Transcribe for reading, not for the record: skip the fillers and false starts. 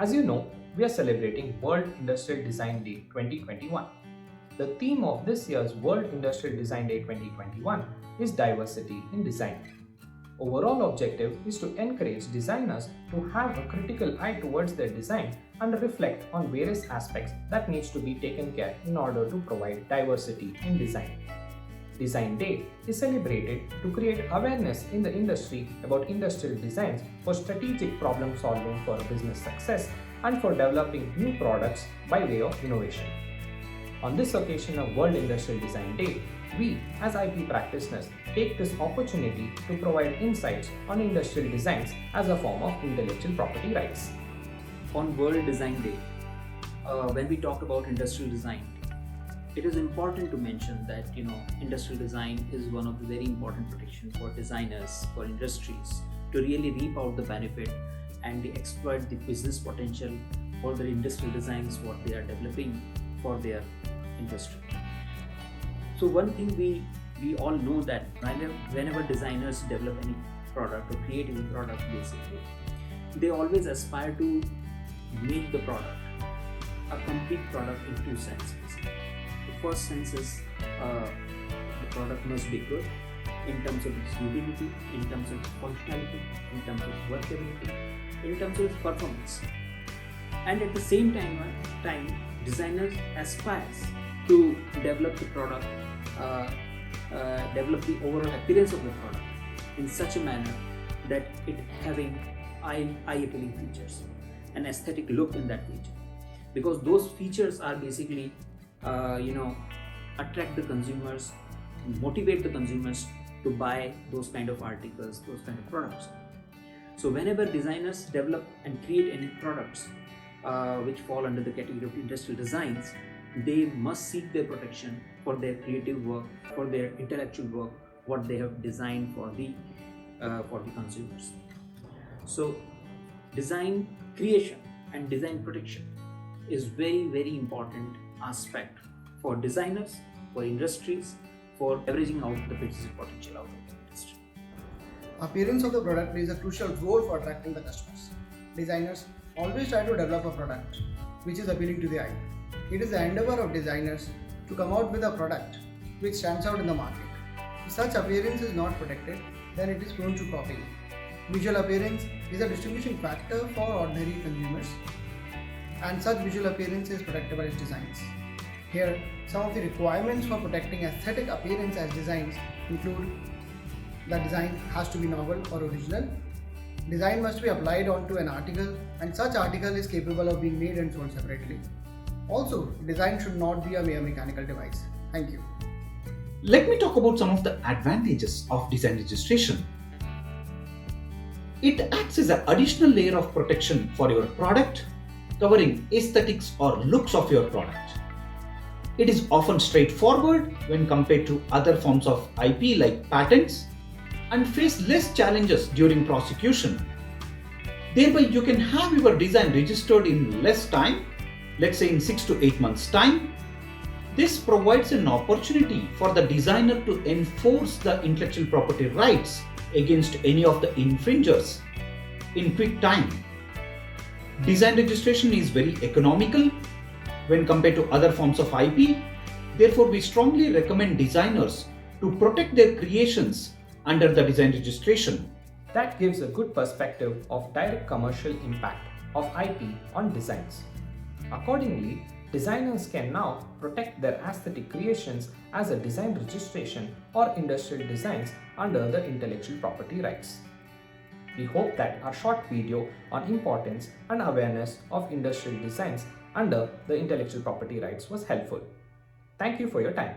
As you know, we are celebrating World Industrial Design Day 2021. The theme of this year's World Industrial Design Day 2021 is diversity in design. Overall objective is to encourage designers to have a critical eye towards their design and reflect on various aspects that needs to be taken care in order to provide diversity in design. Design Day is celebrated to create awareness in the industry about industrial designs for strategic problem solving for business success and for developing new products by way of innovation. On this occasion of World Industrial Design Day, we as IP practitioners take this opportunity to provide insights on industrial designs as a form of intellectual property rights. On World Design Day, when we talk about industrial design, it is important to mention that industrial design is one of the very important protection for designers, for industries to really reap out the benefit and exploit the business potential for the industrial designs what they are developing for their industry. So one thing we all know that whenever designers develop any product or create any product, basically they always aspire to make the product a complete product in two senses. The first sense is the product must be good in terms of its utility, in terms of its functionality, in terms of its workability, in terms of its performance. And at the same time designers aspires to develop the product, develop the overall appearance of the product in such a manner that it having eye-appealing features, an aesthetic look in that feature, because those features are basically attract the consumers, motivate the consumers to buy those kind of articles, those kind of products. So whenever designers develop and create any products which fall under the category of industrial designs, they must seek their protection for their creative work, for their intellectual work, what they have designed for the consumers. So design creation and design protection is very, very important aspect for designers, for industries, for leveraging out the business potential out of the industry. Appearance of the product plays a crucial role for attracting the customers. Designers always try to develop a product which is appealing to the eye. It is the endeavor of designers to come out with a product which stands out in the market. If such appearance is not protected, then it is prone to copying. Visual appearance is a distinguishing factor for ordinary consumers, and such visual appearance is protected by its designs. Here, some of the requirements for protecting aesthetic appearance as designs include: the design has to be novel or original. Design must be applied onto an article, and such article is capable of being made and sold separately. Also, design should not be a mere mechanical device. Thank you. Let me talk about some of the advantages of design registration. It acts as an additional layer of protection for your product, covering aesthetics or looks of your product. It is often straightforward when compared to other forms of IP like patents, and face less challenges during prosecution. Thereby, you can have your design registered in less time, let's say in 6 to 8 months' time. This provides an opportunity for the designer to enforce the intellectual property rights against any of the infringers in quick time. Design registration is very economical when compared to other forms of IP. Therefore, we strongly recommend designers to protect their creations under the design registration. That gives a good perspective of direct commercial impact of IP on designs. Accordingly, designers can now protect their aesthetic creations as a design registration or industrial designs under the intellectual property rights. We hope that our short video on importance and awareness of industrial designs under the intellectual property rights was helpful. Thank you for your time.